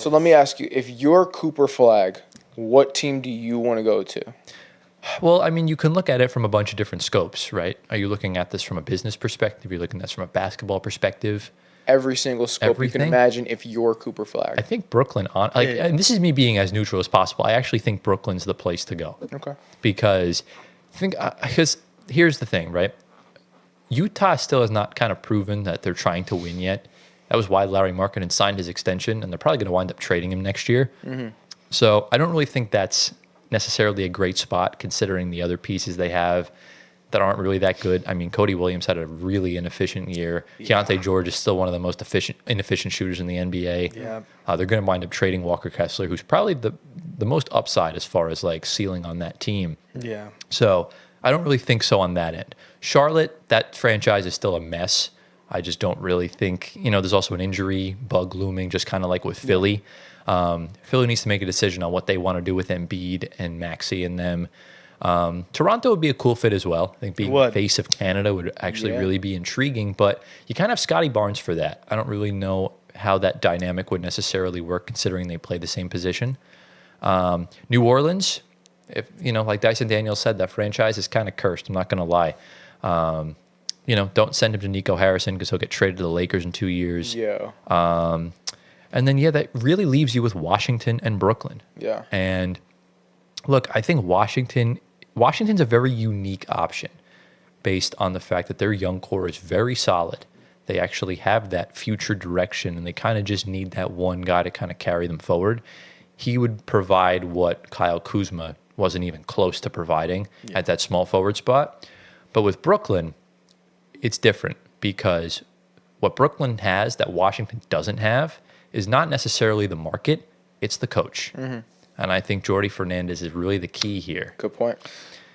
So let me ask you, if you're Cooper Flagg, what team do you want to go to? Well, I mean, you can look at it from a bunch of different scopes, right? Are you looking at this from a business perspective? Are you looking at this from a basketball perspective? Every single scope you can Everything? imagine if you're Cooper Flagg. I think Brooklyn, and this is me being as neutral as possible. I actually think Brooklyn's the place to go. Okay. Because here's the thing, right? Utah still has not kind of proven that they're trying to win yet. That was why Larry Markkinen signed his extension, and they're probably going to wind up trading him next year. Mm-hmm. So I don't really think that's necessarily a great spot considering the other pieces they have that aren't really that good. I mean, Cody Williams had a really inefficient year. Yeah. Keontae George is still one of the most inefficient shooters in the NBA. Yeah. They're going to wind up trading Walker Kessler, who's probably the most upside as far as like ceiling on that team. Yeah. So I don't really think so on that end. Charlotte, that franchise is still a mess. I just don't really think, there's also an injury bug looming, just kind of like with Philly. Philly needs to make a decision on what they want to do with Embiid and Maxey and them. Toronto would be a cool fit as well. I think being face of Canada would actually really be intriguing, but you kind of have Scotty Barnes for that. I don't really know how that dynamic would necessarily work considering they play the same position. New Orleans, like Dyson Daniels said, that franchise is kind of cursed. I'm not going to lie. Don't send him to Nico Harrison because he'll get traded to the Lakers in 2 years. Yeah. And then, that really leaves you with Washington and Brooklyn. Yeah. And look, I think Washington's a very unique option based on the fact that their young core is very solid. They actually have that future direction, and they kind of just need that one guy to kind of carry them forward. He would provide what Kyle Kuzma wasn't even close to providing at that small forward spot. But with Brooklyn, it's different because what Brooklyn has that Washington doesn't have is not necessarily the market, it's the coach. Mm-hmm. And I think Jordi Fernandez is really the key here. Good point.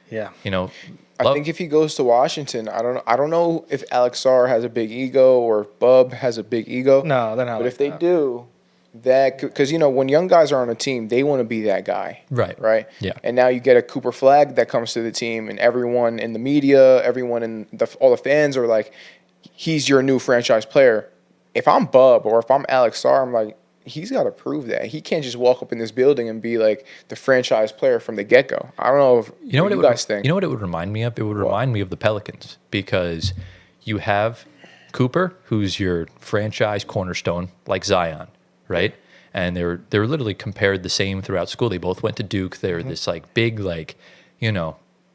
Yeah. I think if he goes to Washington, I don't know if Alex Sarr has a big ego or Bub has a big ego. No, they're not. But if they do, that because when young guys are on a team, they want to be that guy. Right. Right. Yeah. And now you get a Cooper Flagg that comes to the team, and everyone in the media, everyone in all the fans are like, he's your new franchise player. If I'm Bub or if I'm Alex Sarr, I'm like, he's got to prove that. He can't just walk up in this building and be like the franchise player from the get-go. I don't know if what you guys think. You know what it would remind me of? It would remind me of the Pelicans because you have Cooper, who's your franchise cornerstone, like Zion, right? And they're literally compared the same throughout school. They both went to Duke. They're this like big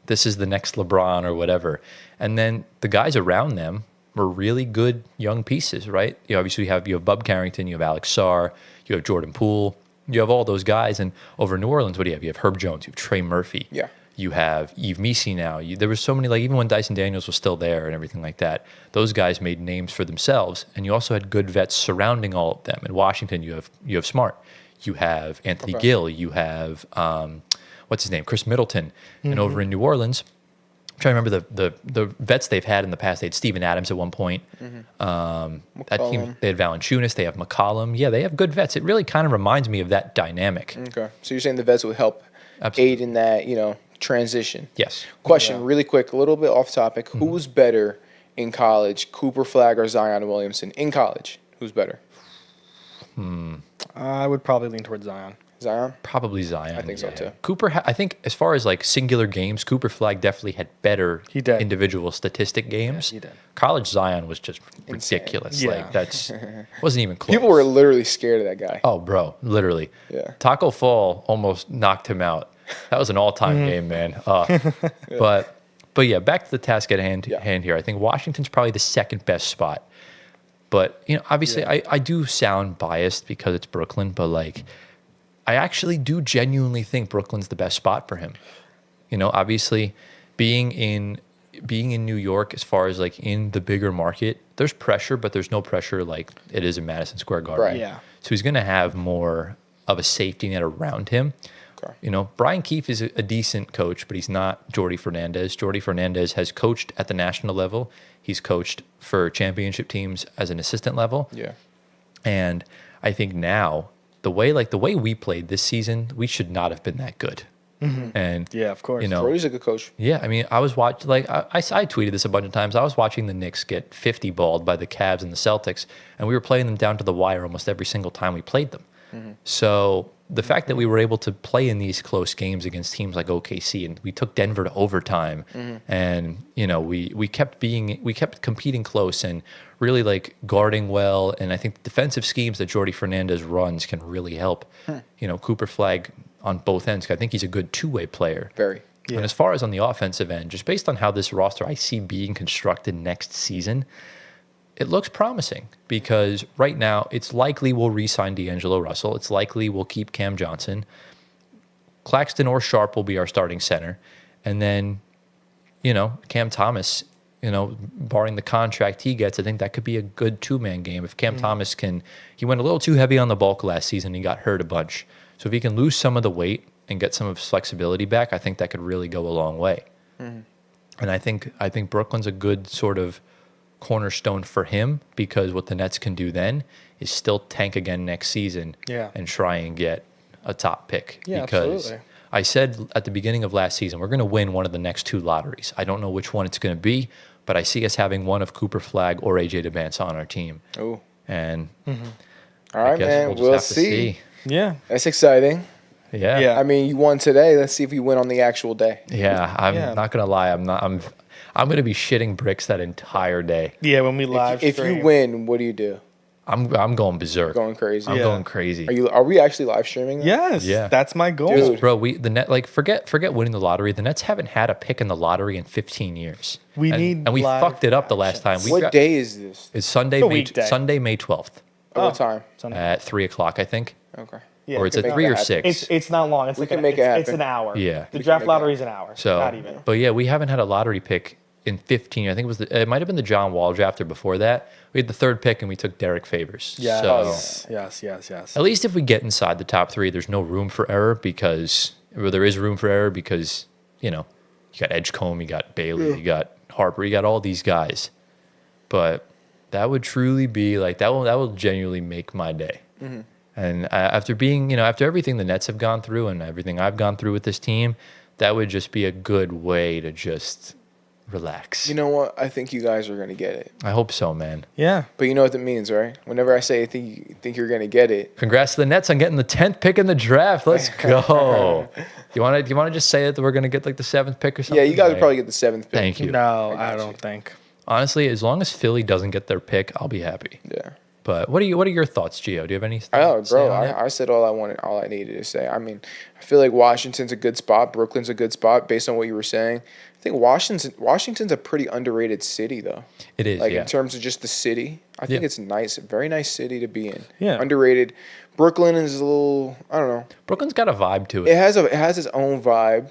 this is the next LeBron or whatever. And then the guys around them were really good young pieces, right? Obviously you have Bub Carrington, you have Alex Sarr, you have Jordan Poole, you have all those guys. And over in New Orleans, what do you have? You have Herb Jones, you have Trey Murphy. Yeah. You have Yves Missi now. There was so many, like even when Dyson Daniels was still there and everything like that, those guys made names for themselves. And you also had good vets surrounding all of them. In Washington, you have Smart. You have Anthony Gill. You have, what's his name? Chris Middleton. Mm-hmm. And over in New Orleans, I'm trying to remember the vets they've had in the past. They had Steven Adams at one point. Mm-hmm. That team, they had Valanciunas. They have McCollum. Yeah, they have good vets. It really kind of reminds me of that dynamic. Okay. So you're saying the vets would help aid in that, transition. Yes. Question, really quick, a little bit off topic. Mm-hmm. Who's better in college, Cooper Flagg or Zion Williamson? In college, who's better? I would probably lean towards Zion. Zion? Probably Zion. I think so too. Cooper, I think as far as like singular games, Cooper Flagg definitely had better individual statistic games. Yeah, he did. College Zion was just insane. Ridiculous. Yeah. Like that's wasn't even close. People were literally scared of that guy. Oh, bro, literally. Yeah. Taco Fall almost knocked him out. That was an all-time game, man. But yeah, back to the task at hand here. I think Washington's probably the second best spot. But obviously, I do sound biased because it's Brooklyn, but like, I actually do genuinely think Brooklyn's the best spot for him. Obviously, being in New York, as far as like in the bigger market, there's pressure, but there's no pressure like it is in Madison Square Garden. Right. Yeah. So he's going to have more of a safety net around him. Okay. Brian Keefe is a decent coach, but he's not Jordi Fernandez. Jordi Fernandez has coached at the national level. He's coached for championship teams as an assistant level. Yeah. And I think now the way we played this season, we should not have been that good. Mm-hmm. And yeah, of course. Jordi's a good coach. Yeah, I mean, I was watching, like I tweeted this a bunch of times. I was watching the Knicks get 50 balled by the Cavs and the Celtics, and we were playing them down to the wire almost every single time we played them. So the fact that we were able to play in these close games against teams like OKC, and we took Denver to overtime, and we kept competing close and really like guarding well. And I think the defensive schemes that Jordi Fernandez runs can really help. Cooper Flagg on both ends. I think he's a good two-way player. Very. Yeah. And as far as on the offensive end, just based on how this roster I see being constructed next season, it looks promising because right now it's likely we'll re-sign D'Angelo Russell. It's likely we'll keep Cam Johnson. Claxton or Sharp will be our starting center. And then, Cam Thomas, barring the contract he gets, I think that could be a good two-man game. If Cam Thomas he went a little too heavy on the bulk last season. He got hurt a bunch. So if he can lose some of the weight and get some of his flexibility back, I think that could really go a long way. And I think Brooklyn's a good sort of cornerstone for him because what the Nets can do then is still tank again next season and try and get a top pick. Yeah, because absolutely. I said at the beginning of last season, we're going to win one of the next two lotteries. I don't know which one it's going to be, but I see us having one of Cooper Flagg or AJ DeBance on our team. Oh. And All right, man. just We'll have to see. Yeah. That's exciting. Yeah. Yeah. I mean, you won today. Let's see if you win on the actual day. Yeah, I'm not gonna lie. I'm gonna be shitting bricks that entire day. Yeah, when we live If you stream. win, what do you do? I'm going berserk. Going crazy. I'm Yeah. going crazy. Are we actually live streaming? that? Yes. Yeah. That's my goal. Dude. Bro, the net forget winning the lottery. The Nets haven't had a pick in the lottery in 15 years. And we live fucked it up the last time. What day is this? It's Sunday, It's a May weekday. Sunday, May 12th What time? Sunday. at 3:00, I think, Okay. Yeah, or it's could at make 3 that or happen. 6. It's not long. It's We like can an, make it it's happen. an hour. Yeah. The We draft make it lottery is an hour. So, Not even. but yeah, we haven't had a lottery pick in 15. I think it might have been the John Wall draft or before that. We had the third pick and we took Derek Favors. Yes. So Yes. at least if we get inside the top 3, there's no room for error there is room for error because, you got Edgecombe, you got Bailey, you got Harper, you got all these guys. But that would truly be like, that will genuinely make my day. And after after everything the Nets have gone through and everything I've gone through with this team, that would just be a good way to just relax. You know what? I think you guys are gonna get it. I hope so, man. Yeah. But you know what that means, right? Whenever I say I think you're gonna get it, Congrats to the Nets on getting the 10th pick in the draft. Let's go. You want to just say it that we're going to get like the 7th pick or something? yeah, you guys Right. will probably get the 7th pick. Thank you. No, I I got don't you. think. Honestly, as long as Philly doesn't get their pick, I'll be happy. Yeah. But what are your thoughts, Gio? Do you have any? Oh, say bro, on it? I said all I needed to say. I mean, I feel like Washington's a good spot. Brooklyn's a good spot based on what you were saying. I think Washington's a pretty underrated city, though. It is, Like yeah. in terms of just the city, I think Yeah. it's nice, a very nice city to be in. Yeah. Underrated. Brooklyn is a little, I don't know. Brooklyn's got a vibe to It it. has its own vibe,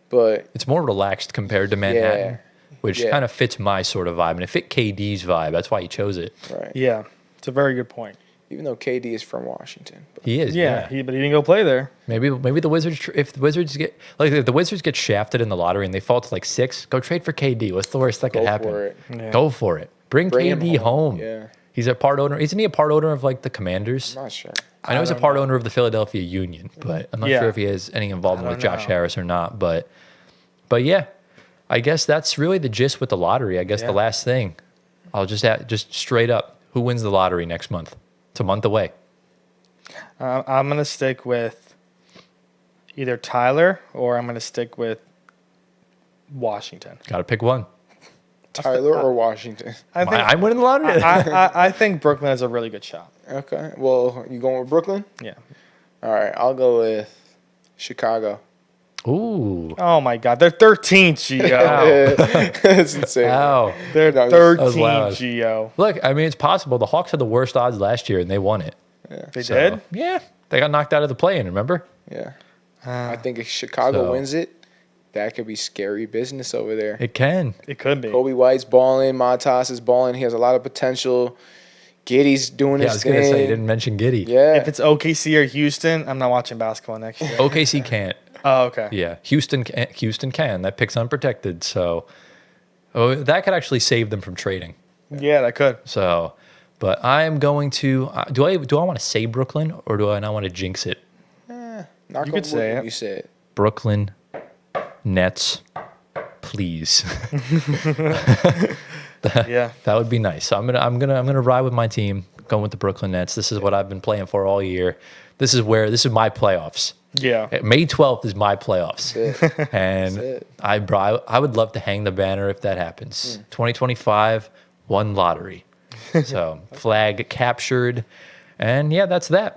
but It's more relaxed compared to Manhattan, which Yeah. kind of fits my sort of vibe, and it fit KD's vibe. That's why he chose it. right. Yeah. It's a very good point. Even though KD is from Washington, but He is. Yeah. But he didn't go play there. Maybe the Wizards. If the Wizards get shafted in the lottery and they fall to like 6, go trade for KD. What's the worst that could Go happen? for it. Yeah. Go for it. Bring Bring him KD home. Yeah. He's a part owner. Isn't he a part owner of like the Commanders? I'm not sure. I know he's a part owner of the Philadelphia Union, but I'm not Yeah. sure if he has any involvement I with don't Josh know. Harris or not. But yeah, I guess that's really the gist with the lottery. I guess Yeah. the last thing, I'll just straight up, who wins the lottery next month? It's a month away. I'm going to stick with either Tyler or I'm going to stick with Washington. Got to pick one. Tyler or Washington? I think, I'm winning the lottery. I think Brooklyn has a really good shot. Okay. Well, you going with Brooklyn? Yeah. All right. I'll go with Chicago. Ooh. Oh, my God. They're 13th, Gio. That's insane. Wow. They're That was 13th, loud. Gio. Look, I mean, it's possible. The Hawks had the worst odds last year, and they won it. They So, did? Yeah. They got knocked out of the play-in, remember? Yeah. I think if Chicago So- wins it, that could be scary business over there. It can. It could be. Kobe White's balling. Montas is balling. He has a lot of potential. Giddy's doing Yeah, I his was going to say, you thing. didn't mention Giddy. Yeah. If it's OKC or Houston, I'm not watching basketball next year. OKC can't. Oh, okay. Yeah, Houston can. That pick's unprotected, so that could actually save them from trading. Yeah, that could. So, but I am going to. Do I want to say Brooklyn or do I not want to jinx it? Knock You on could say wood, it. You say it. Brooklyn Nets, please. Yeah. That would be nice. So I'm gonna ride with my team. going with the Brooklyn Nets. This is what I've been playing for all year. This is my playoffs. Yeah. May 12th is my playoffs. That's it. And That's it. I would love to hang the banner if that happens. 2025, one lottery. So flag captured. And yeah, that's that.